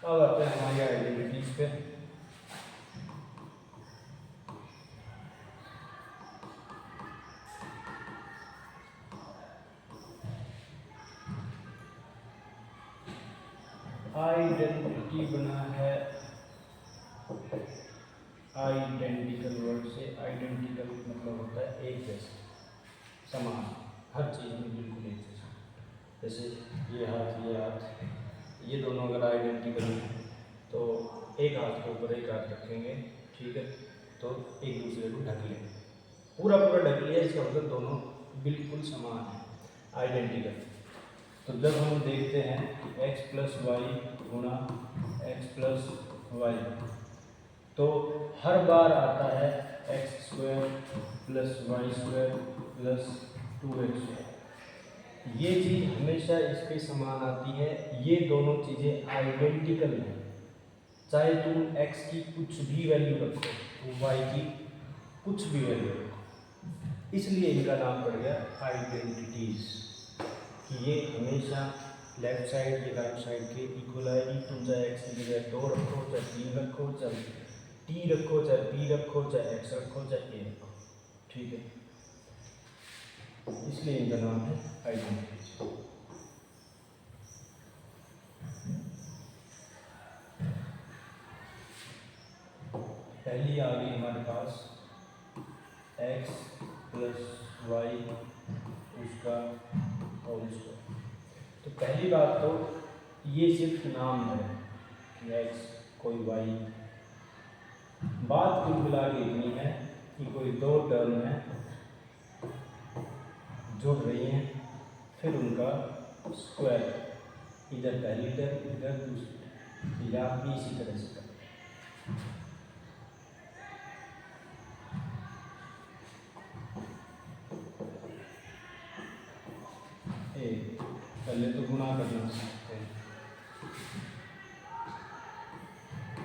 अब आते हैं हमारी आइडेंटिटीज पे। आइडेंटिटी बना है आइडेंटिकल वर्ड से। आइडेंटिकल मतलब होता है एक जैसा, समान, हर चीज़ में बिल्कुल एक जैसा। जैसे ये हाथ, ये दोनों अगर आइडेंटिकल हैं तो एक हाथ के ऊपर एक हाथ रखेंगे, ठीक है, तो एक दूसरे को ढक लेंगे, पूरा ढक लिया, इसका मतलब दोनों बिल्कुल समान है, आइडेंटिकल। तो जब हम देखते हैं कि x प्लस वाई गुणा एक्स प्लस वाई, तो हर बार आता है x square plus y square plus 2x। ये चीज़ हमेशा इसके समान आती है। ये दोनों चीज़ें आइडेंटिकल हैं, चाहे तुम x की कुछ भी वैल्यू रखो, y की कुछ भी वैल्यू रखो, इसलिए इनका नाम पड़ गया आइडेंटिटीज। कि ये हमेशा लेफ्ट साइड या राइट साइड के इक्वल आएगी। तुम चाहे x की जगह 2 रखो, चाहे 3 रखो, चाहे t रखो, चाहे p रखो, चाहे x रखो, चाहे a रखो, ठीक है, इसलिए इनका नाम है आइडेंटिटीज। पहली आ गई हमारे पास x प्लस वाई उसका होल स्क्वायर। तो पहली बात तो ये सिर्फ नाम है कि x कोई y, बात कुल मिला के इतनी है कि कोई दो टर्म है जुड़ रही हैं, फिर उनका स्क्वायर, इधर पहली टर्म इधर दूसरी टर्म, या भी इसी तरह से करें। पहले तो गुणा करना सीखते हैं,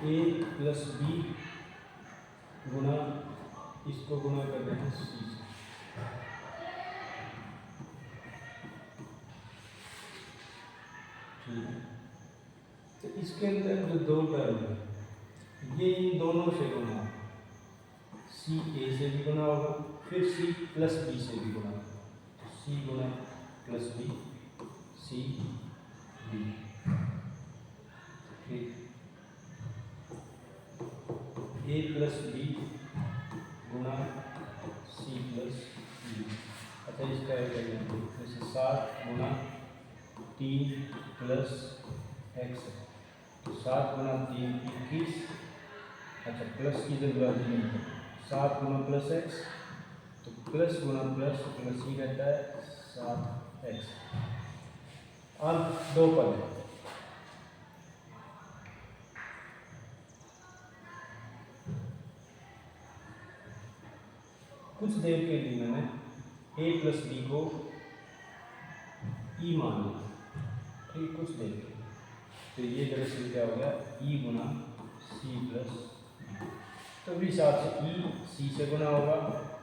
a प्लस बी गुणा, इसको गुणा कर रहे हैं सी से, ठीक है। तो इसके अंदर जो दो टर्म है ये इन दोनों से गुणा, सी ए से भी गुणा होगा, फिर सी प्लस बी से भी गुणा होगा, तो सी गुणा प्लस बी, सी बी, ठीक। ए प्लस बी गुणा सी प्लस बी। अच्छा, इसका एक एग्जाम्पल, जैसे 7 गुणा 3 प्लस एक्स, तो 7 गुणा 3 21। अच्छा, प्लस की जरूरत नहीं है, 7 गुणा प्लस एक्स, तो प्लस गुणा प्लस प्लस ही रहता है 7x। अब दो पद है, कुछ देर के लिए मैंने a प्लस बी को e मान लिया, ठीक, कुछ देर के लिए। तो ये दरअसल क्या हो गया, e गुणा c प्लस b। तो इस हिसाब से e c से गुणा होगा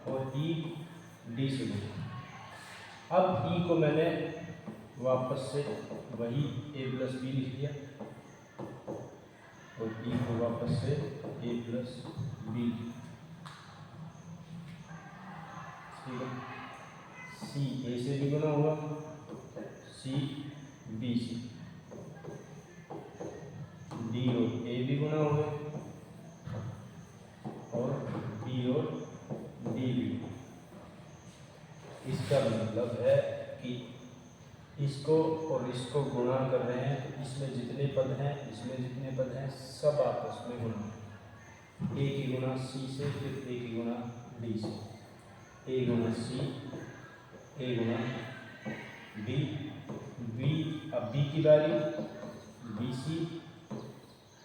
और e d से गुणा। अब e को मैंने वापस से वही a प्लस बी लिख दिया और e को वापस से a प्लस बी, ठीक है। सी ए से भी गुणा हुआ, सी बी से, डी और ए भी गुणा हुए और बी और डी भी। इसका मतलब है कि इसको और इसको गुणा कर रहे हैं, तो इसमें जितने पद हैं, इसमें जितने पद हैं, सब आपस में गुणा। ए की गुणा सी से, फिर ए की गुणा डी से, ए गुणा सी, ए गुणा बी, बी, अब बी की बारी, B C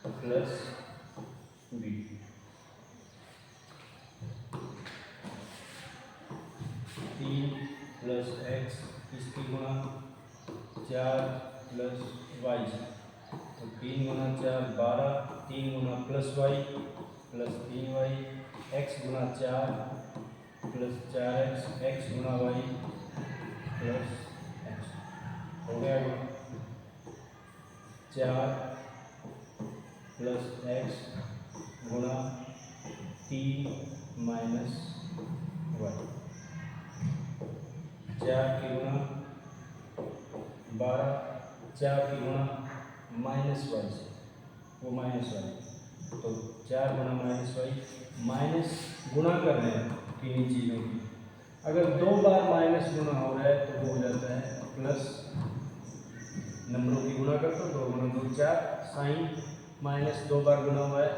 plus B, 3 plus x, इसकी गुणा 4 प्लस वाई, तो 3 गुणा 4 12, 3 गुणा plus y plus 3 y, x गुणा 4 प्लस 4x, एक्स गुणा वाई प्लस एक्स, हो गया 4 प्लस एक्स गुणा 3 माइनस वाई, 4 की गुणा 12, 4 की गुणा माइनस वाई से, वो माइनस वाई, तो 4 गुणा माइनस वाई, माइनस गुणा कर रहे हैं किन्हीं चीज़ों की। अगर 2 बार माइनस गुणा हो रहा है तो वो हो जाता है प्लस, नंबरों की गुणा कर दो, 2 गुणा 2 4, साइन माइनस 2 बार गुणा हुआ है,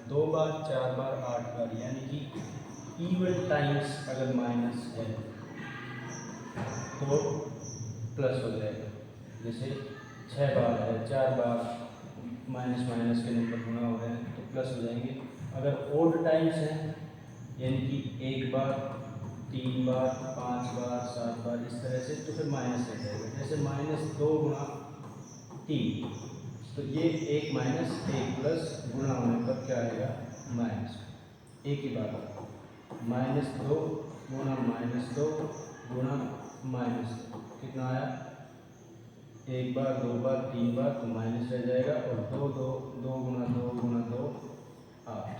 2 बार 4 बार 8 बार, यानी कि इवन टाइम्स अगर माइनस है तो प्लस हो जाएगा। जैसे 6 बार है, 4 बार माइनस माइनस के नंबर गुणा हो रहे हैं तो प्लस हो जाएंगे। अगर ओड टाइम्स हैं यानी कि 1 बार, 3 बार, 5 बार, 7 बार, इस तरह से, तो फिर माइनस हो जाएगा। जैसे -2 गुणा 3, तो ये 1 माइनस 1 प्लस गुणा होने पर क्या आएगा माइनस, एक ही बात, -2 गुणा -2 गुणा -2 कितना आया, 1 बार, 2 बार, 3 बार, तो माइनस रह जाएगा, और 2 गुणा 2 गुणा 2 8।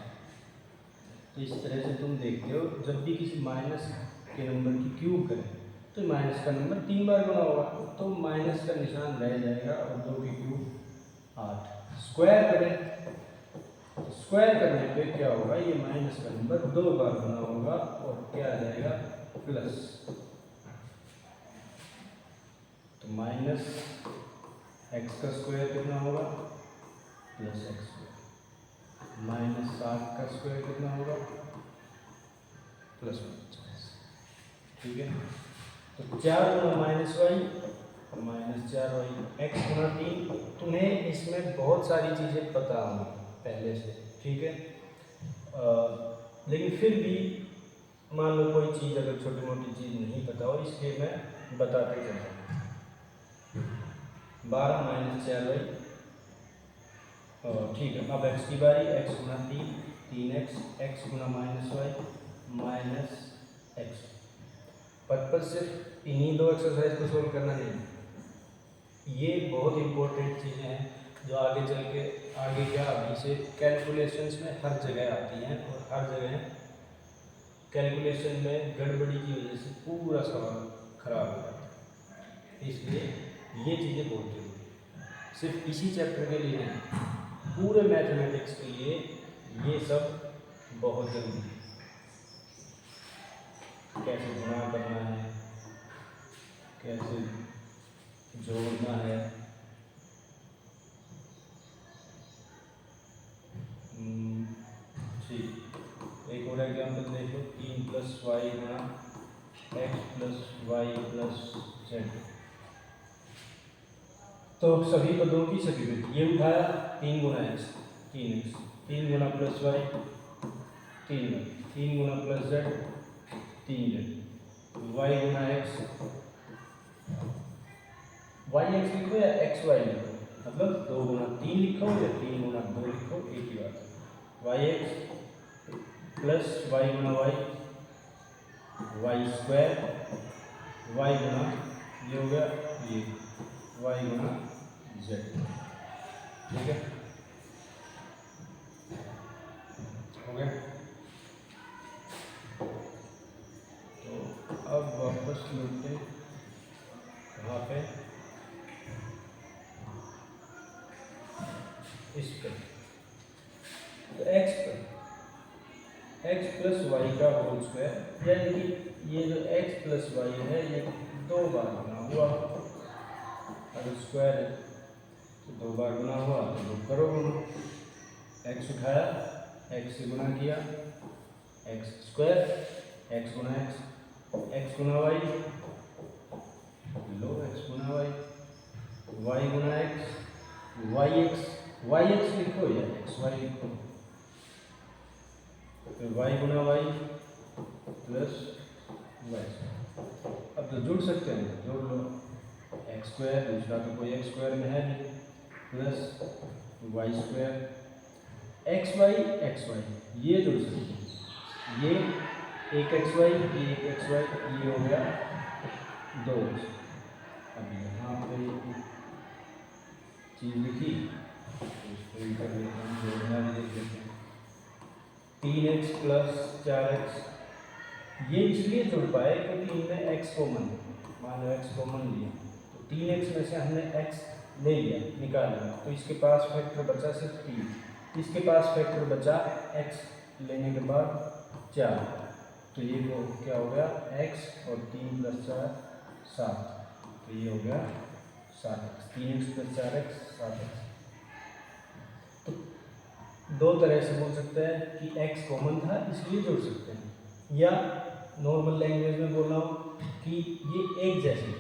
तो इस तरह से तुम देखते हो जब भी किसी माइनस के नंबर की क्यूब करें तो माइनस का नंबर 3 बार गुणा होगा, तो माइनस का निशान रह जाएगा, और 2 की क्यूब 8। स्क्वायर करें, स्क्वायर करने पे क्या होगा, ये माइनस का नंबर 2 बार गुणा होगा, और क्या आ जाएगा प्लस, तो माइनस एक्स का स्क्वायर कितना होगा प्लस एक्स स्क्वायर, -7 का स्क्वायर कितना होगा प्लस 49। ठीक है, तो 4 गुणा माइनस वाई -4y, एक्स गुणा 3। तुम्हें इसमें बहुत सारी चीज़ें पता होंगी पहले से, ठीक है, लेकिन फिर भी मान लो कोई चीज़ अगर छोटी मोटी चीज़ नहीं पता हो, इसलिए मैं बताते चलता हूँ। 12 -4y, ठीक है। अब x की बारी, x गुणा 3x, x गुणा -y -x। पर्पज सिर्फ इन्हीं 2 एक्सरसाइज को सोल्व करना नहीं, ये बहुत इंपॉर्टेंट चीज़ें हैं जो आगे चल के, आगे क्या अभी से कैलकुलेशंस में हर जगह आती हैं, और हर जगह कैलकुलेशन में गड़बड़ी की वजह से पूरा सवाल खराब हो जाता है। इसलिए ये चीज़ें बहुत जरूरी है, सिर्फ इसी चैप्टर के लिए नहीं, पूरे मैथमेटिक्स के लिए ये सब बहुत जरूरी है। कैसे गुणा करना है, कैसे जोड़ना है, ठीक। एक और एग्जाम्पल देख लो, 3 + y गुणा x + y + z। तो सभी पदों की सभी वृद्धि, ये उठाया 3 गुणा x 3x, 3 गुणा +y 3y, 3 गुणा +z 3z, y गुणा x, yx लिखो या xy लिखो, मतलब 2 गुणा 3 लिखो या 3 गुणा 2 लिखो, एक ही बात है। yx प्लस y गुणा y, y², y गुणा ये हो गया ये y गुणा z, ठीक है, हो गया। तो अब वापस लौटते कहाँ पे, इस पर, तो x पर, x + y का होल स्क्वायर, यानी कि ये जो x + y है ये 2 बार गुना हुआ, अगर स्क्वायर है तो 2 बार गुना हुआ, तो 2 करो गुना, x उठाया, x से गुना किया, x², x गुना x, x गुना y, लो x गुना y, y गुना x, yx लिखो या xy लिखो, फिर y गुना y प्लस y। अब तो जुड़ सकते हैं, जोड़ लो, x², दूसरा तो कोई x² में है नहीं, प्लस y², xy ये जुड़ सकते हैं, ये एक xy, ये एक xy, ये हो गया 2x। अब यहाँ पे चीज़ लिखी, इसको ही कर लेते हैं, जोड़ना भी देख लेते हैं। 3x प्लस 4x, ये इसलिए जुड़ पाए क्योंकि इनमें x कॉमन है। मान लो x कॉमन लिया तो 3x में से हमने x ले लिया, निकाल लिया, तो इसके पास फैक्टर बचा सिर्फ 3, इसके पास फैक्टर बचा x लेने के बाद 4, तो ये वो क्या हो गया x और 3 + 4 7, तो ये हो गया 7x, 3x + 4x 7x। तो दो तरह से बोल सकते हैं कि x कॉमन था इसलिए जोड़ सकते हैं, या नॉर्मल लैंग्वेज में बोल रहा हूँ कि ये एक जैसे है,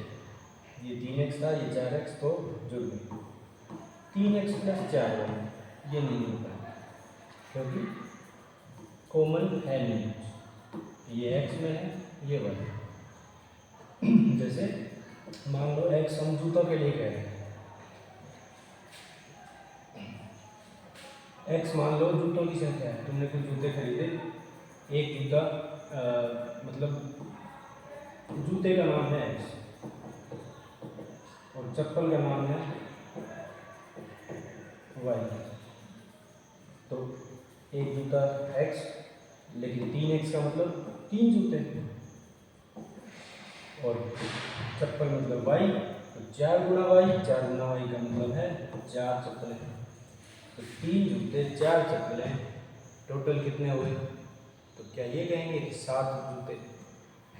ये 3x था ये 4x, तो जुड़ गए। 3x + 4y ये नहीं जुड़ पाएगा क्योंकि कॉमन है नहीं, ये x में है ये y। जैसे मान लो x हम जूतों के लिए कह रहे हैं, x मान लो जूतों की संख्या है, तुमने कुछ जूते खरीदे, एक जूता मतलब जूते का नाम है x और चप्पल का नाम है y, तो एक जूता x लेकिन 3x का मतलब 3 जूते, और चप्पल मतलब y, तो 4 गुना y, 4 गुना y का मतलब है 4 चप्पलें, तो 3 जूते 4 चप्पलें, टोटल कितने हुए? तो क्या ये कहेंगे कि 7 जूते?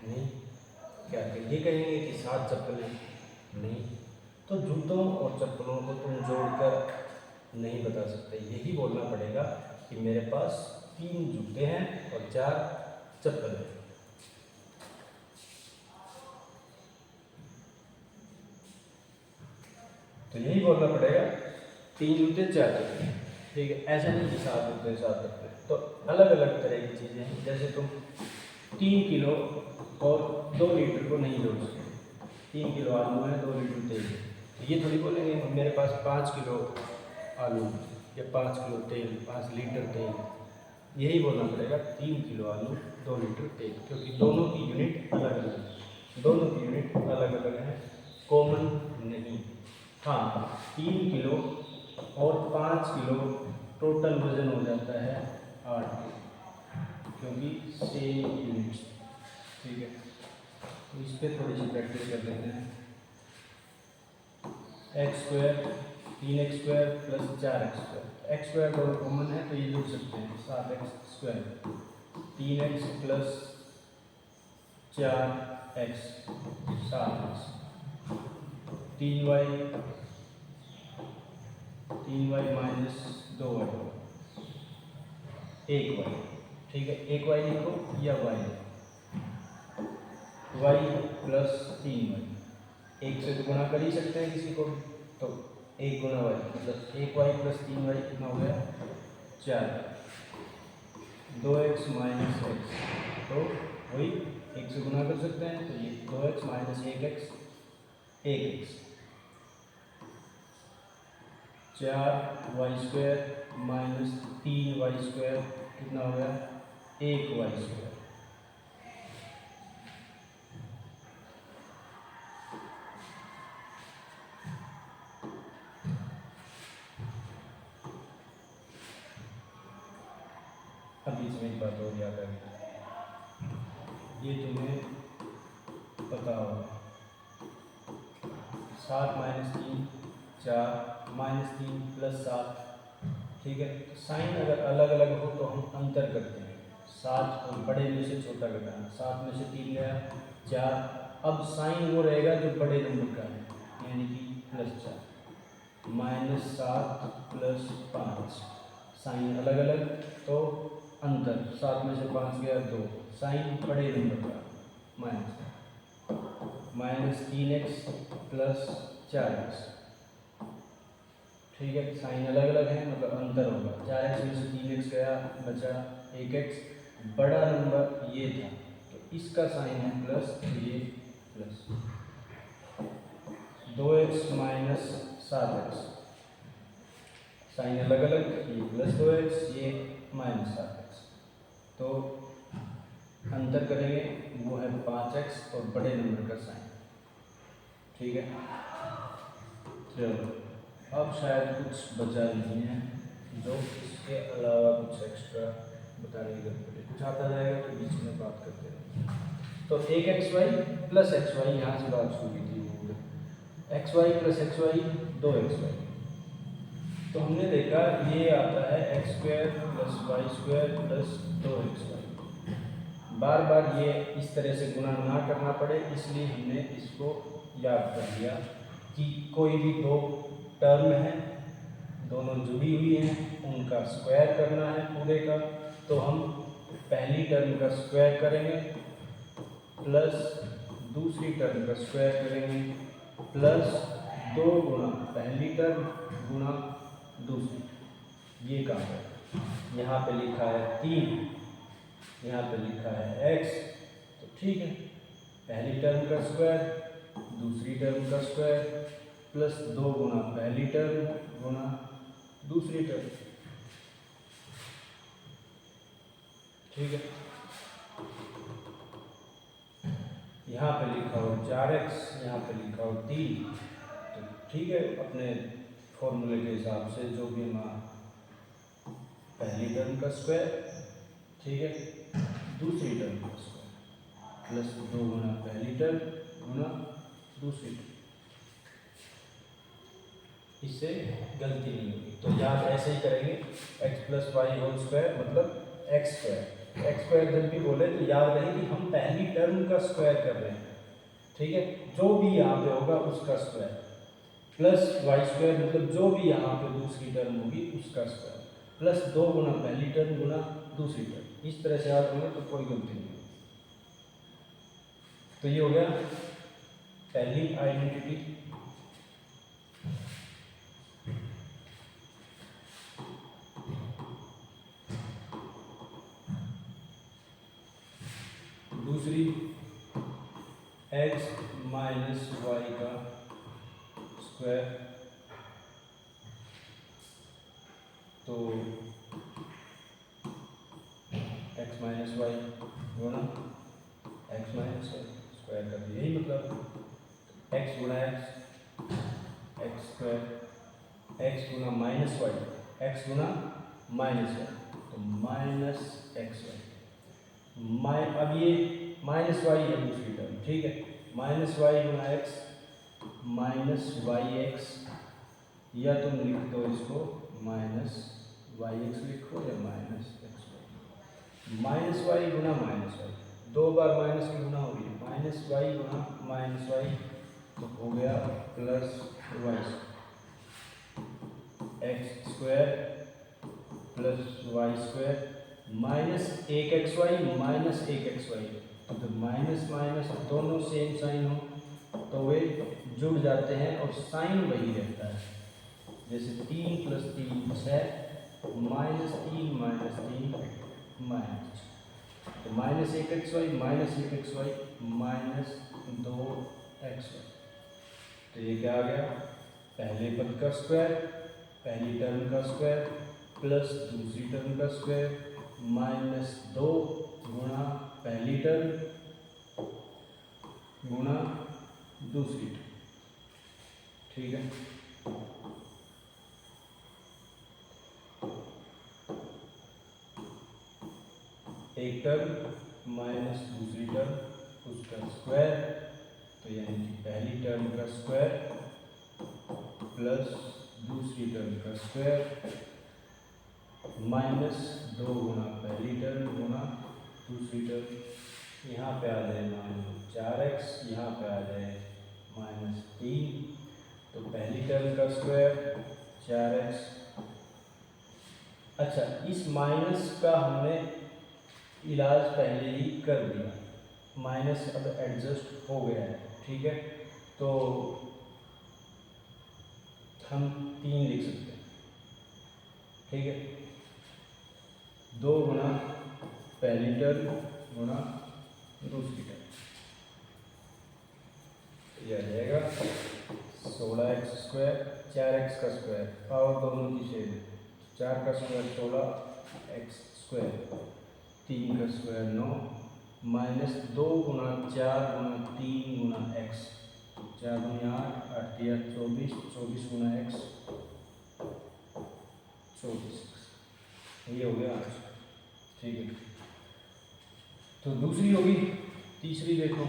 नहीं। क्या ये कहेंगे कि 7 चप्पलें? नहीं। तो जूतों और चप्पलों को तुम जोड़कर नहीं बता सकते, यही बोलना पड़ेगा कि मेरे पास 3 जूते हैं और 4 चप्पल हैं। तो यही बोलना पड़ेगा 3 जूते 4 चप्पल, ठीक है। ऐसा नहीं कि 7 जूते 7 चप्पल, तो अलग अलग तरह की चीज़ें हैं। जैसे तुम 3 किलो और 2 लीटर को नहीं जोड़ सकते, 3 किलो आलू है 2 लीटर तेल, तो ये थोड़ी बोलेंगे मेरे पास 5 किलो आलू या 5 किलो तेल 5 लीटर तेल, यही बोलना पड़ेगा 3 किलो आलू 2 लीटर तेल, क्योंकि दोनों की यूनिट अलग अलग है, दोनों की यूनिट अलग अलग है, कॉमन नहीं। हाँ, 3 किलो और 5 किलो टोटल वजन हो जाता है 8 किलो, क्योंकि सेम यूनिट्स, ठीक है। तो इस पर थोड़ी सी प्रैक्टिस कर लेते हैं। x² 3x² + 4x², x² दोनों कॉमन है तो ये जुड़ सकते हैं, 7x², 3x + 4x 7x, 3y - 2y 1y, ठीक है। 1y लिखो या y + 3y, 1 से तो गुणा कर ही सकते हैं किसी को, तो 1 गुना y मतलब 1y + 3y कितना हो गया 4, 2x - x, तो वही 1 से गुना कर सकते हैं, तो ये 2x - 1x 1x, 4y² - 3y² कितना हो गया 1y²। अब इसमें एक बात और याद आ गई, ये तुम्हें पता होगा, 7 - 3 4 -3 + 7, ठीक है। साइन अगर अलग अलग हो तो हम अंतर करते हैं, 7 और बड़े में से छोटा घटाना, 7 में से 3 गया 4, अब साइन वो रहेगा जो बड़े नंबर का है, यानी कि +4, -7 + 5, साइन अलग अलग तो अंतर, 7 में से 5 गया 2, साइन बड़े नंबर का -3x + 4x, ठीक है। साइन अलग अलग है मतलब अंतर होगा, 4x में से 3x गया बचा 1x, बड़ा नंबर ये था तो इसका साइन है प्लस, ये प्लस, 2x - 7x, साइन अलग अलग, ये +2x ये -7x, तो अंतर करेंगे वो है 5x और बड़े नंबर का साइन, ठीक है। चलो अब शायद कुछ बचा नहीं है जो इसके अलावा कुछ एक्स्ट्रा बताने की जरूरत है। कुछ आता जाएगा तो बीच में बात करते हैं। तो एक x y plus x y, यहाँ से बात शुरू की थी। X y plus x y, दो एक्स वाई। तो हमने देखा ये आता है x square plus y square plus दो एक्स वाई। बार बार ये इस तरह से गुणा ना करना पड़े, इसलिए हमने इसको याद कर लिया कि कोई भी दो टर्म है, दोनों जुड़ी हुई हैं, उनका स्क्वायर करना है पूरे का। तो हम पहली टर्म का स्क्वायर करेंगे प्लस दूसरी टर्म का स्क्वायर करेंगे प्लस दो गुणा पहली टर्म गुणा दूसरी। ये काम है। यहाँ पे लिखा है 3, यहाँ पे लिखा है x, तो ठीक है, पहली टर्म का स्क्वायर दूसरी टर्म का स्क्वायर प्लस दो गुणा पहली टर्म गुणा दूसरी टर्म। ठीक है, यहाँ पे लिखा हो 4x, यहाँ पे लिखा हो 3, तो ठीक है, अपने फॉर्मूले के हिसाब से जो भी हमारा पहली टर्म का स्क्वायर, ठीक है, दूसरी टर्म का स्क्वायर प्लस दो गुना पहली टर्म गुना दूसरी टर्म। इससे गलती नहीं होगी, तो याद ऐसे ही करेंगे, x plus y whole square मतलब एक्स स्क्वायर। एक्स स्क्वायर जब भी बोले तो याद रहे कि हम पहली टर्म का स्क्वायर कर रहे हैं। ठीक है, जो भी यहाँ पे होगा उसका स्क्वायर प्लस वाई स्क्वायर मतलब जो भी यहाँ पे दूसरी टर्म होगी उसका स्क्वायर प्लस दो गुना पहली टर्म गुना दूसरी टर्म। इस तरह से याद होंगे तो कोई गलती नहीं होगी। तो ये हो गया पहली आइडेंटिटी। दूसरी x माइनस वाई का स्क्वायर, तो x माइनस वाई गुणा x माइनस वाई स्क्वायर कर दिया। यही मतलब x गुणा x स्क्वायर, x गुणा माइनस वाई, x गुणा माइनस वाई, तो माइनस एक्स वाई। अब ये माइनस वाई है दूसरी टर्म, ठीक है, माइनस वाई गुणा एक्स माइनस वाई एक्स, या तुम लिख दो इसको माइनस वाई एक्स लिखो या minus x y. Minus y गुणा माइनस वाई, दो बार माइनस की गुणा हो गई, माइनस वाई गुणा माइनस वाई, तो हो गया plus y x square plus y square minus एक एक्स वाई माइनस एक एक्स वाई। तो जब माइनस माइनस दोनों सेम साइन हो तो वे जुड़ जाते हैं और साइन वही रहता है। जैसे 3 प्लस 3 6, माइनस 3 माइनस, तो माइनस एक एक्स वाई माइनस एक एक्स वाई माइनस दो एक्स वाई। तो ये क्या आ गया, पहले पद का स्क्वायर पहली टर्म का स्क्वायर प्लस दूसरी टर्म का स्क्वायर माइनस दो गुणा पहली टर्म गुणा दूसरी टर्म। ठीक है, एक टर्म माइनस दूसरी टर्म उसका स्क्वायर, तो यानी कि पहली टर्म का स्क्वायर प्लस दूसरी टर्म का स्क्वायर माइनस दो गुणा पहली टर्म गुणा दूसरी टर्म। यहाँ पे आ जाए मान लो 4x, यहाँ पे आ जाए माइनस 3, तो पहली टर्म का स्क्वायर 4x। अच्छा, इस माइनस का हमने इलाज पहले ही कर दिया, माइनस अब एडजस्ट हो गया है। ठीक है, तो हम 3 लिख सकते हैं। ठीक है, दो गुणा पहली टर्म गुणा दूसरी टर्म, यह आ जाएगा 16x स्क्वायर 4x का स्क्वायर, पावर दोनों की सेम, 4 का स्क्वायर 16x स्क्वायर, 3 का स्क्वायर 9 माइनस 2 गुणा 4 गुणा 3 गुणा x, 4 गुणा 8 8 या 24, 24 गुणा x 24। ये हो गया आंसर। ठीक है, तो दूसरी होगी, तीसरी देखो,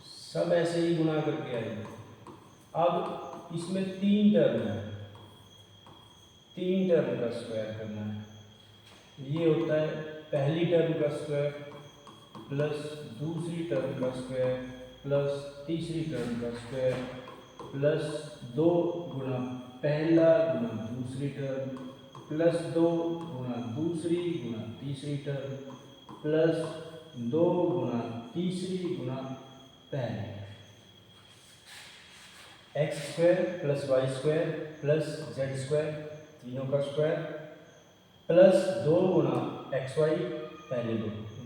सब ऐसे ही गुना करके आएंगे। अब इसमें 3 टर्म है, 3 टर्म का स्क्वायर करना है। ये होता है पहली टर्म का स्क्वायर प्लस दूसरी टर्म का स्क्वायर प्लस तीसरी टर्म का स्क्वायर प्लस 2 गुना पहला गुना दूसरी टर्म प्लस 2 गुना दूसरी गुना तीसरी टर्म प्लस 2 गुना तीसरी गुना पहली। X square plus y square plus z square, तीनों का स्क्वायर, प्लस 2 गुना एक्स वाई पहले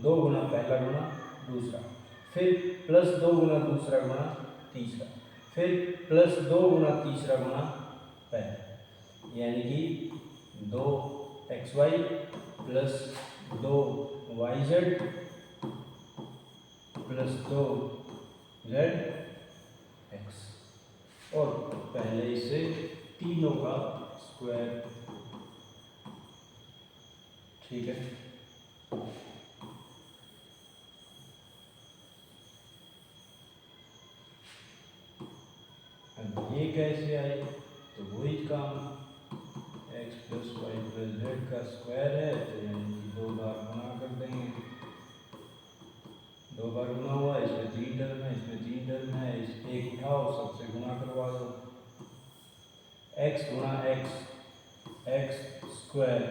2 गुना पहला गुना दूसरा, फिर प्लस 2 गुना दूसरा गुना तीसरा, फिर प्लस 2 गुना तीसरा गुना पहला, यानी कि 2 x y plus 2 y z plus 2 z x, और पहले से तीनों का स्क्वायर। ठीक है, अब ये कैसे आए, तो वही काम, x plus y plus z का स्क्वायर है, तो यानी कि 2 बार गुना कर देंगे। 2 बार गुना हुआ, इसमें 3 टर्म है, इसमें 3 टर्म है, इस एक उठाओ, सबसे गुना करवा दो। x गुना x स्क्वायर,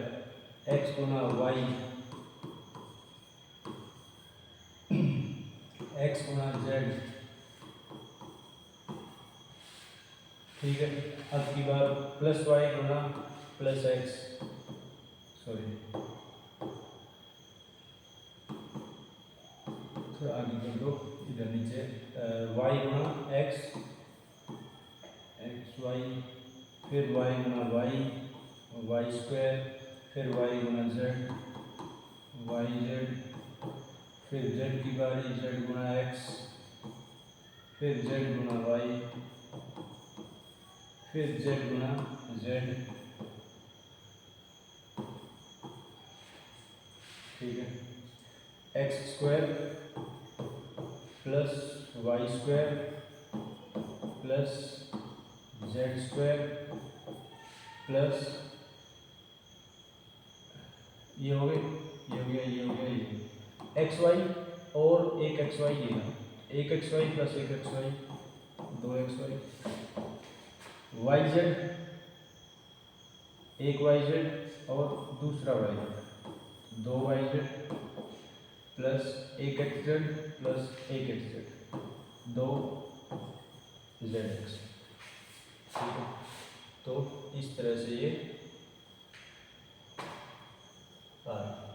x गुना वाई, x गुना जेड। ठीक है, अब की बार प्लस वाई गुना प्लस एक्स, सॉरी थोड़ा आगे कर दो, इधर नीचे, वाई गुना एक्स, एक्स वाई, फिर वाई गुना वाई, वाई स्क्वायर, फिर वाई गुना जेड, वाई जेड, फिर जेड की बारी, जेड गुना एक्स, फिर जेड गुना वाई, फिर जेड गुना जेड। ठीक है, x square plus y square plus z square plus, ये हो गए, ये हो गया, ये हो गया, ये एक्स वाई और एक एक्स वाई, ये एक एक्स वाई प्लस एक x y, 2 x y, y z, एक वाई जेड और दूसरा y z, 2 y z plus एक एक्स जेड प्लस एक एक्स जेड, 2 जेड एक्स। ठीक है, तो इस तरह से ये आ रहा है।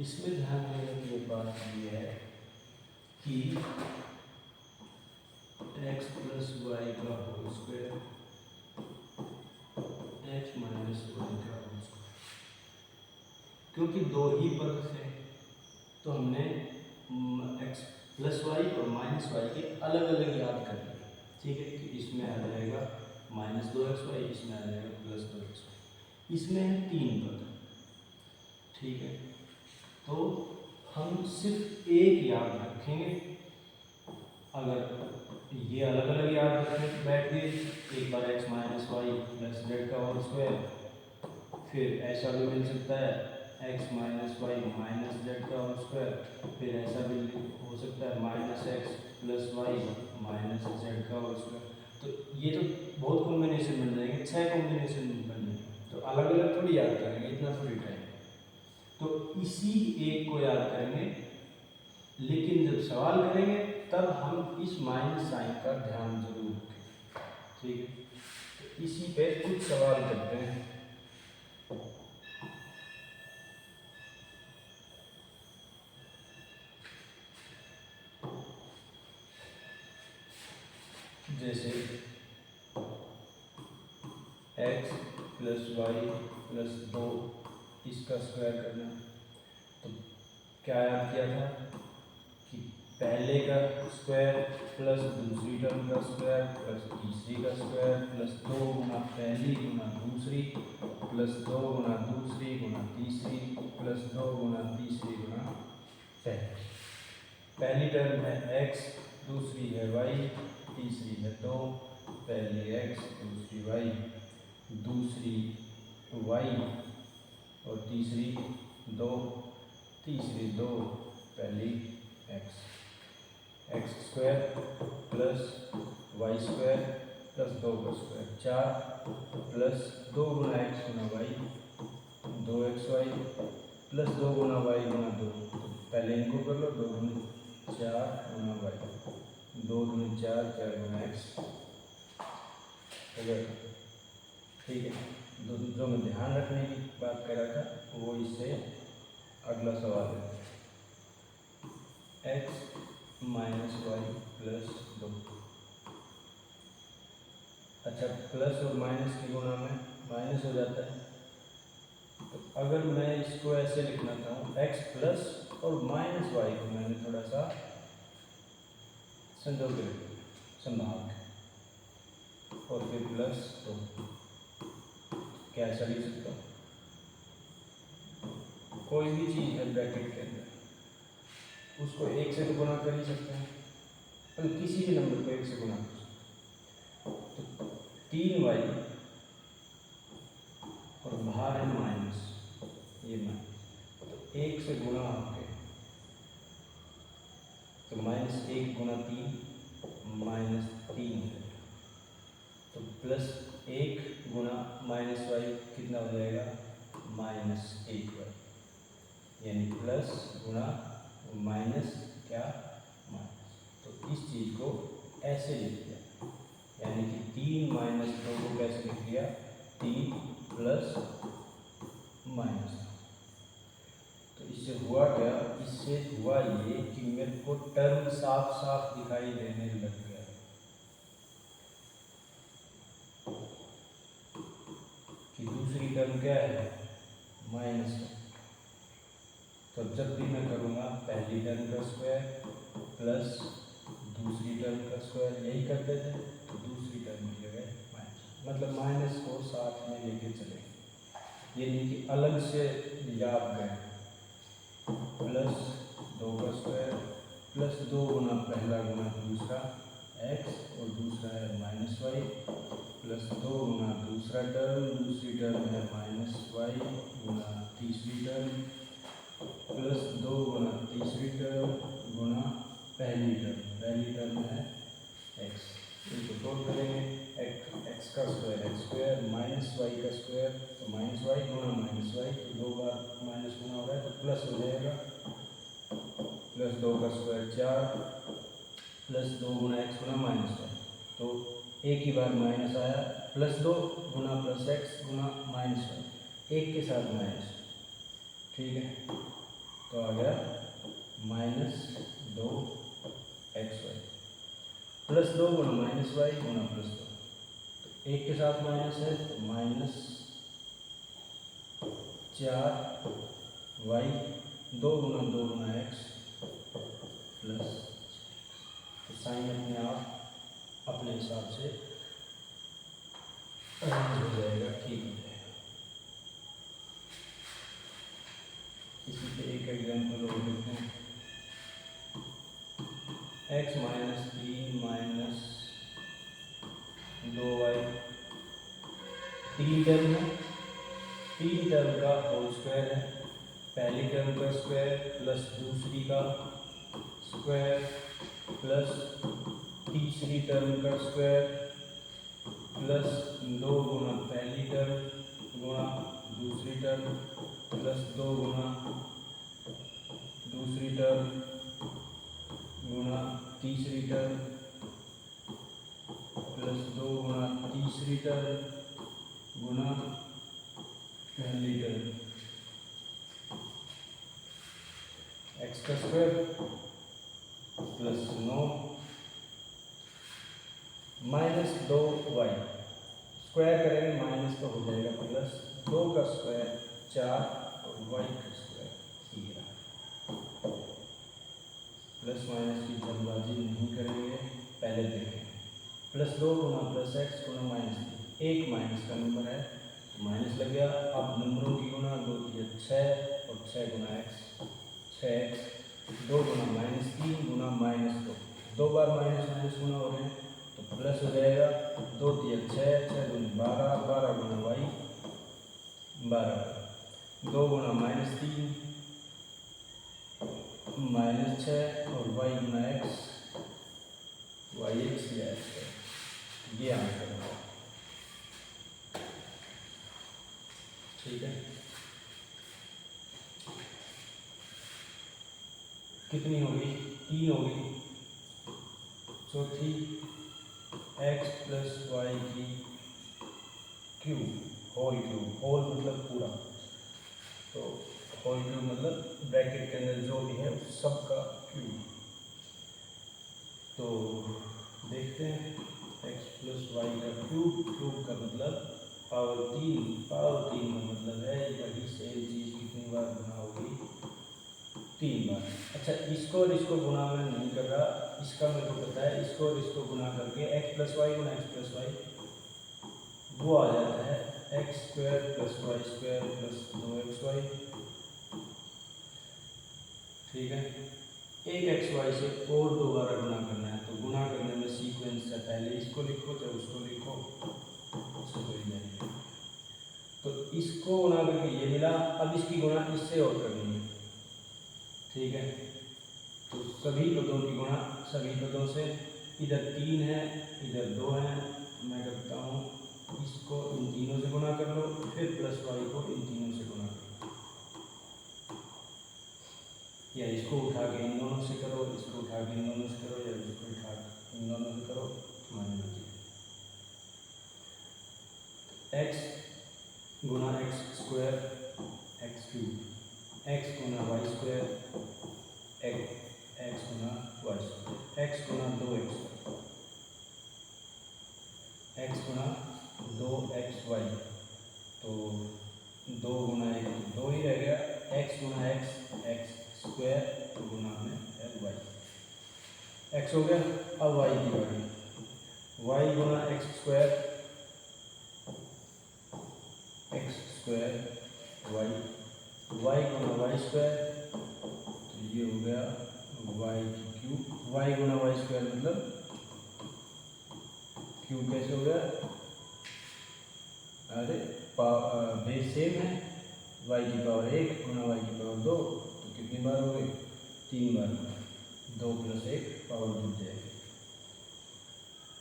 इसमें ध्यान देने की बात ये है कि x प्लस वाई का whole square, x minus y का होल स्क्वायर, क्योंकि 2 ही पद थे तो हमने x प्लस वाई और माइनस वाई के अलग अलग याद कर लिए। ठीक है, कि इसमें आ जाएगा माइनस 2x वाई, इसमें आ जाएगा प्लस 2x वाई, इसमें है 3 पद। ठीक है, तो हम सिर्फ एक याद रखेंगे, अगर ये अलग अलग याद रखने बैठ गए, एक बार x minus y plus z का होल स्क्वायर, फिर ऐसा भी मिल सकता है x minus y minus z का होल स्क्वायर, फिर ऐसा भी हो सकता है minus x plus y minus z का होल स्क्वायर। तो ये तो बहुत कॉम्बिनेशन बन जाएंगे, 6 कॉम्बिनेशन बन जाएंगे, तो अलग अलग थोड़ी याद करेंगे, इतना थोड़ी टाइम। तो इसी एक को याद करेंगे, लेकिन जब सवाल करेंगे तब हम इस माइनस साइन का ध्यान जरूर रखें। ठीक है, तो इसी पे कुछ सवाल करते हैं। जैसे x प्लस वाई प्लस 2 इसका स्क्वायर करना, तो क्या याद किया था कि पहले का स्क्वायर प्लस दूसरी टर्म का स्क्वायर प्लस तीसरी का स्क्वायर प्लस 2 गुना पहली गुना दूसरी प्लस 2 गुना दूसरी गुना तीसरी प्लस 2 गुना तीसरी गुना पहली। पहली टर्म है x, दूसरी है y, तीसरी है 2, पहली x दूसरी y, दूसरी y और तीसरी 2, तीसरी 2, पहली x। X square plus y square plus 2 का स्क्वायर 4 प्लस 2 गुना एक्स गुना वाई 2xy प्लस 2 गुना वाई गुना 2। तो पहले इनको कर लो, 2 गुना 4 गुना वाई 2 गुना 4 4 गुना एक्स। ठीक है, जो मैं ध्यान रखने की बात कर रहा था वो इससे अगला सवाल है एक्स माइनस वाई प्लस 2। अच्छा, प्लस और माइनस की गुणा में माइनस हो जाता है, तो अगर मैं इसको ऐसे लिखना चाहूँ एक्स प्लस और माइनस वाई को मैंने थोड़ा सा संजो के संभाल के और फिर प्लस 2 क्या ऐसा लिख सकता हूँ? कोई भी चीज़ है ब्रैकेट के अंदर उसको 1 से तो गुणा कर ही सकते हैं, पर किसी भी नंबर को 1 से गुणा कर सकते हैं। तो 3y और बाहर है माइनस, ये माइनस, तो 1 से गुणा होके तो माइनस 1 गुना 3 माइनस 3 है, तो प्लस 1 गुना माइनस वाई कितना हो जाएगा? माइनस 1y, यानी प्लस गुना माइनस क्या? माइनस। तो इस चीज़ को ऐसे लिख दिया, यानी कि 3 माइनस 2 को कैसे लिख दिया? 3 प्लस माइनस। तो इससे हुआ क्या? इससे हुआ ये कि मेरे को टर्म साफ साफ दिखाई देने लग गया कि दूसरी टर्म क्या है? माइनस। तो जब भी मैं करूँगा पहली टर्म का स्क्वायर प्लस दूसरी टर्म का स्क्वायर, यही करते थे, तो दूसरी टर्म की जगह माइनस, मतलब माइनस को साथ में लेके चले, ये नहीं कि अलग से याद गए। प्लस 2 का स्क्वायर प्लस 2 गुना पहला गुना दूसरा x और दूसरा है माइनस वाई प्लस 2 गुना दूसरा टर्म, दूसरी टर्म है माइनस वाई गुना तीसरी टर्म प्लस 2 गुना तीसरी टर्म गुना पहली टर्म है x। इनको तोड़ करेंगे, x का square x square minus y का स्क्वायर तो माइनस वाई गुना माइनस वाई, तो 2 बार माइनस गुना हो रहा है तो प्लस हो जाएगा, प्लस 2 का स्क्वायर 4 प्लस 2 गुना x गुना माइनस वाई, तो एक ही बार माइनस आया, प्लस 2 गुना प्लस x गुना माइनस वाई, एक के साथ माइनस। ठीक है, तो आ गया माइनस 2 एक्स वाई प्लस 2 गुना माइनस वाई गुना प्लस 2, तो एक के साथ माइनस है तो माइनस 4 वाई 2 गुना एक्स प्लस, तो साइन अपने आप अपने हिसाब से अरेंज हो जाएगा, ठीक हो जाएगा। इसी पे एक एग्जाम्पल और लेते हैं, x minus 3 minus 2y, 3 term है, 3 टर्म का होल स्क्वायर है, पहली टर्म का स्क्वायर प्लस दूसरी का स्क्वायर प्लस तीसरी टर्म का स्क्वायर प्लस 2 गुना पहली टर्म गुना दूसरी टर्म प्लस 2 गुना दूसरी टर्म गुना तीसरी टर्म प्लस 2 गुना तीसरी टर्म गुना पहली टर्म, x का square plus 9 minus 2y, square करेंगे माइनस तो हो जाएगा प्लस 2 का स्क्वायर 4 और y का स्क्वायर 13, प्लस माइनस की नहीं करेंगे, पहले देखें। +2 गुना +x गुना -3, एक माइनस का नंबर है तो माइनस लग गया। अब नंबरों की गुना, 2 3 6 और 6 गुना x, 6x, 2 गुना -3 गुना -2, 2 बार माइनस माइनस गुना हो रहे हैं तो प्लस हो जाएगा। 2 3 6, 6 दूनी 12, 12 गुना y 12, 2 गुना -3 -6 और y गुना x, yx या x, ये आंसर है। ठीक है, कितनी होगी? 3 होगी। चौथी x + y की क्यूब, होल क्यूब, होल मतलब पूरा, तो होल क्यूब मतलब ब्रैकेट के अंदर जो भी है उस सब का क्यूब। तो देखते हैं x + y का क्यूब, क्यूब का मतलब पावर 3, पावर 3 का मतलब है वही सेम चीज़ कितनी बार गुना होगी? 3 बार। अच्छा, इसको और इसको गुना मैं नहीं कर रहा, इसका मेरे को पता है, इसको और इसको गुना करके x + y गुना x + y वो आ जाता है x² + y² + 2xy। ठीक है, एक xy से और दोबारा गुना करना है, तो गुना करने में सीक्वेंस है, पहले इसको लिखो जब उसको लिखो उसको मिल जाएगा। तो इसको गुना करके ये मिला, अब इसकी गुना इससे और करनी है। ठीक है, तो सभी पदों की गुणा सभी पदों से, इधर 3 है इधर 2 है, मैं करता हूँ इसको इन तीनों से गुना कर लो, फिर +y को इन तीनों से गुना करो, या इसको उठा के इन दोनों से करो, इसको उठा के इन दोनों से करो, या इसको उठा के इन दोनों से करो, मान लीजिए x गुना x² x³ x गुना y² x गुना y², x गुना 2x, x गुना 2xy, तो 2 गुना 1 2 ही रह गया, x गुना x x² गुना में y, x हो गया। अब y की बारी, y गुना x² y, y गुना y², तो ये हो गया y की क्यूब, y गुना y² मतलब क्यूब कैसे हो गया? अरे बेस सेम है, y की पावर 1 गुना y की पावर 2, तो कितनी बार हो गई? 3 बार, 2 + 1 पावर जुड़ जाएगी।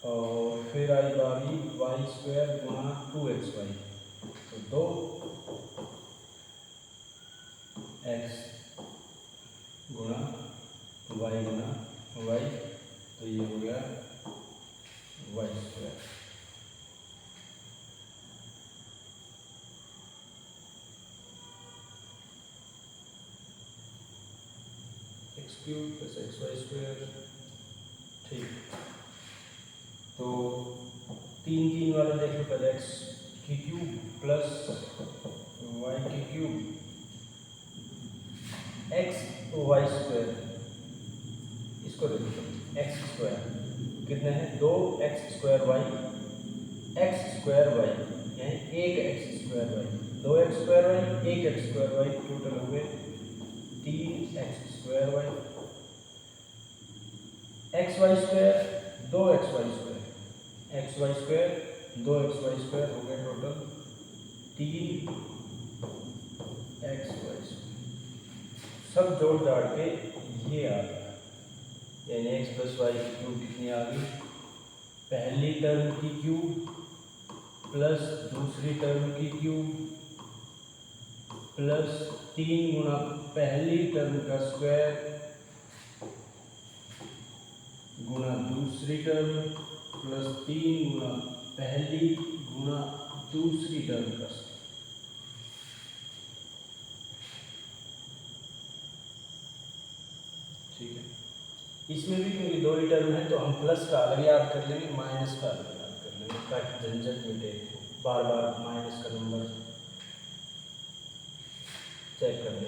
और फिर आई बारी y² गुना 2xy, तो 2x गुना y गुना y, तो ये हो गया y²। x³ + xy²। ठीक, तो 3 3 वाला देख लो पहले, x की क्यूब प्लस y की क्यूब x y², इसको देखो x² कितने हैं? 2x² y, x² y, यानी 1x² y, 2x² y, 1x² y, total हो गए 3x² y, xy² 2xy², xy² 2xy² हो गए टोटल 3xy²। सब जोड़ जाड़ के ये आ गया, यानी x + y की क्यूब कितनी आ गई? पहली टर्म की क्यूब प्लस दूसरी टर्म की क्यूब प्लस 3 गुना पहली टर्म का स्क्वायर गुना दूसरी टर्म प्लस 3 गुना पहली गुना दूसरी टर्म का स्क्वायर। ठीक है, इसमें भी क्योंकि 2 ही टर्म है तो हम प्लस का अलग याद कर लेंगे, माइनस का अलग याद कर लेंगे, ताकि झंझट मिटे, बार बार माइनस का नंबर चेक करने,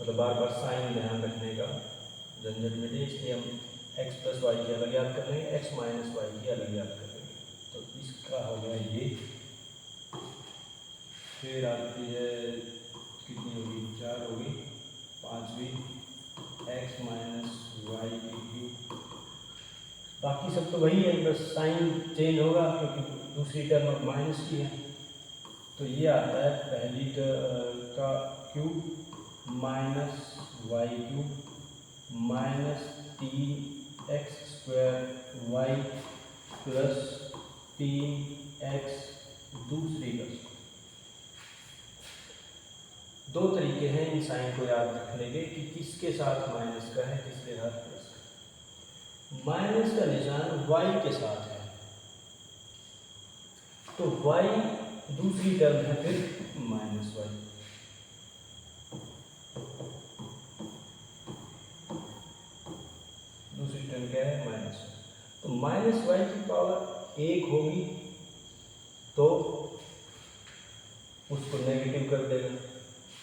मतलब बार बार साइन ध्यान रखने का झंझट मिटे, इसलिए हम x प्लस वाई की अलग याद कर लेंगे, x माइनस वाई की अलग याद कर लेंगे। तो इसका हो गया ये। फिर आती है कितनी होगी, 4 होगी, 5वीं x माइनस वाई की क्यूब। बाकी सब तो वही है, बस साइन चेंज होगा क्योंकि दूसरी टर्म अब माइनस की है। तो ये आता है पहली का cube minus y cube minus 3x square y plus 3x दूसरी का। दो तरीके हैं इन साइन को याद रखने के कि किसके साथ माइनस का है, किसके साथ प्लस का। माइनस का निशान y के साथ है, तो y दूसरी टर्म है फिर माइनस वाई। दूसरी टर्म क्या है, माइनस। तो माइनस वाई की पावर 1 होगी तो उसको नेगेटिव कर देगा,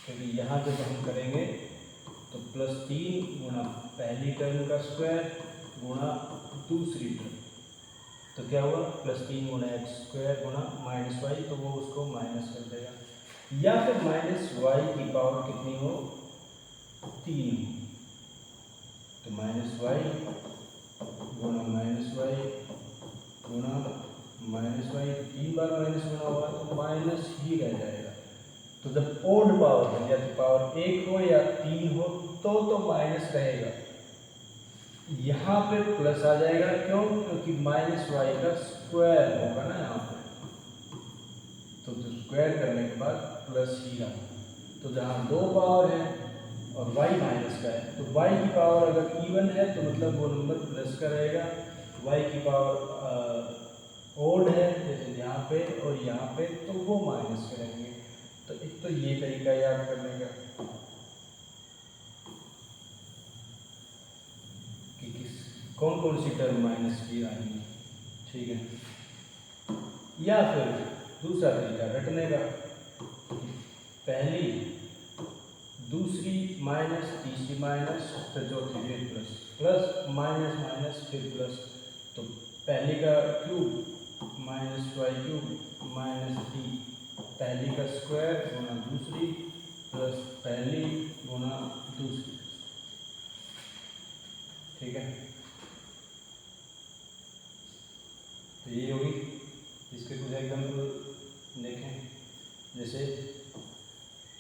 क्योंकि यहाँ जब हम करेंगे तो +3 गुणा पहली टर्म का स्क्वायर गुणा दूसरी टर्म, तो क्या हुआ +3 गुणा x स्क्वायर गुणा माइनस वाई, तो वो उसको माइनस कर देगा। या फिर माइनस वाई की पावर कितनी हो, 3 हो, तो माइनस वाई गुणा माइनस वाई गुणा माइनस वाई, 3 बार माइनस गुणा हुआ तो माइनस ही रह जाएगा। तो जब ओड पावर हो, या तो पावर 1 हो या 3 हो तो माइनस रहेगा। यहाँ पे प्लस आ जाएगा, क्यों, क्योंकि माइनस वाई का स्क्वायर होगा ना यहाँ पे, तो स्क्वायर करने के बाद प्लस ही रहा। तो जहाँ 2 पावर है और y माइनस का है, तो y की पावर अगर इवन है तो मतलब वो नंबर प्लस का रहेगा। y की पावर ओड है जैसे यहाँ पे और यहाँ पे, तो वो माइनस करेंगे। तो एक तो ये तरीका याद करने का कि कौन कौन सी टर्म माइनस की आएंगी, ठीक है। या फिर दूसरा तरीका रटने का, पहली दूसरी माइनस तीसरी माइनस फिर चौथी फिर प्लस, प्लस माइनस माइनस फिर प्लस। तो पहली का cube minus y cube minus 3 पहली का स्क्वायर गुणा दूसरी प्लस पहली गुणा दूसरी, ठीक है। तो ये होगी। इसके कुछ एग्जाम्पल देखें, जैसे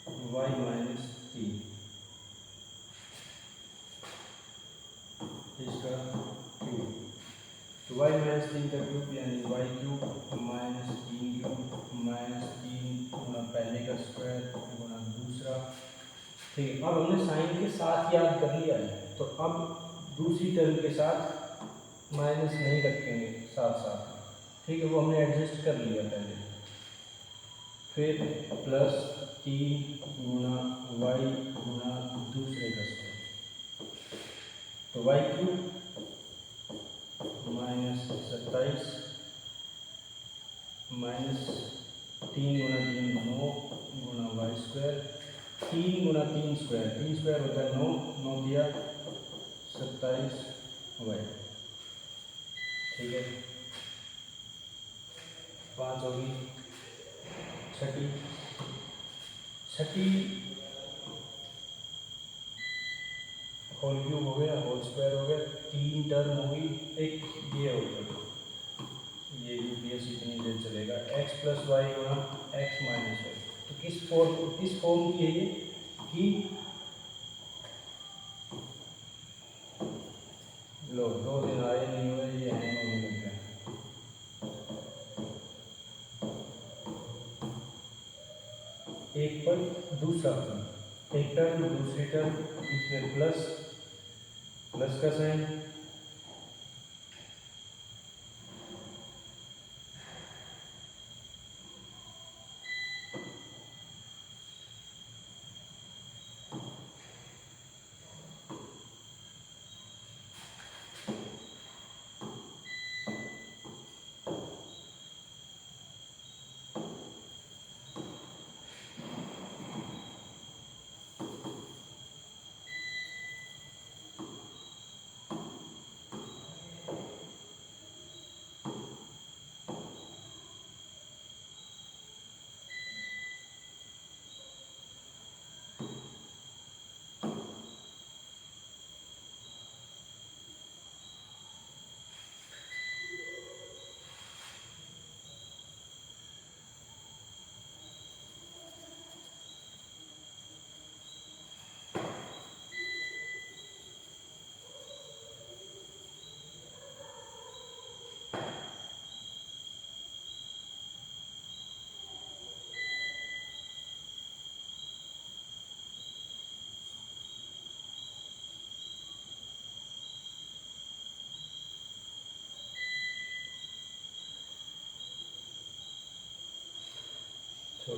y माइनस 3 इसका क्यूब, तो y माइनस 3 का क्यूब यानी y cube minus 3 cube minus 3 गुणा पहले का स्क्वायर गुणा दूसरा, ठीक है। अब हमने साइन के साथ याद कर लिया है, तो अब दूसरी टर्म के साथ माइनस नहीं रखेंगे साथ साथ, ठीक है, वो हमने एडजस्ट कर लिया पहले। फिर +3 गुणा वाई गुणा दूसरे का स्क्वायर, तो वाई क्यूब माइनस 27 माइनस 3 गुणा 3 9 गुणा वाई स्क्वायर, 3 गुणा 3 स्क्वायर, 3 स्क्वायर होता है 9, 9 दिया 27 वाई, ठीक है। 5 होगी। छठी होल क्यूब हो गया, होल स्क्वायर हो गया, 3 टर्म होगी, एक ये हो गया, ये यूपीएस इतनी देर चलेगा, x प्लस वाई गुणा x माइनस वाई। तो किस फॉर्म की है ये, कि लो 2 दिन आए नहीं हुए, ये हैंग होने लग गया। एक पर दूसरा टर्म, एक टर्म दूसरी टर्म, बीच में प्लस का साइन, तो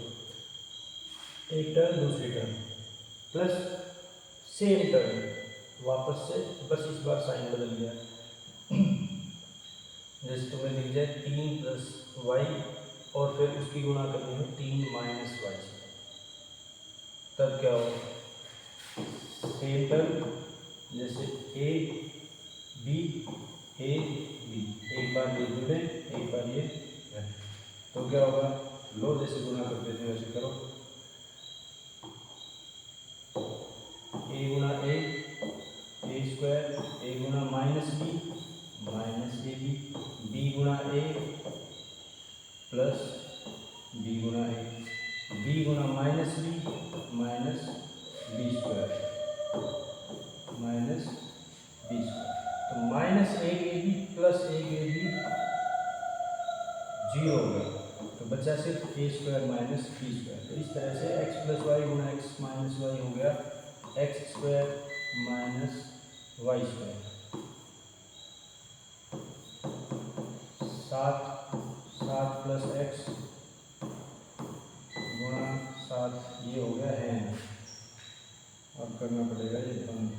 एक टर्म दूसरी टर्म प्लस सेम टर्म वापस से, बस इस बार साइन बदल गया। जैसे तुम्हें दिख जाए 3 प्लस वाई और फिर उसकी गुणा करनी है 3 माइनस वाई से, तब क्या होगा? सेम टर्म जैसे ए बी, एक बार ये जुड़े एक बार ये घटे, तो क्या होगा? लो जैसे गुणा करते थे वैसे करो। ए गुणा ए स्क्वायर, ए गुणा माइनस ए बी गुणा ए प्लस बी गुणा ए, बी गुणा minus b square minus b square. तो माइनस एक ए बी प्लस एक ए बी 0 हो गया, तो बचा सिर्फ a square minus b square. तो इस तरह से एक्स प्लस वाई गुणा एक्स माइनस वाई हो गया x square minus y square. 7 plus x गुणा 7 ये हो गया है। अब करना पड़ेगा ये बंद।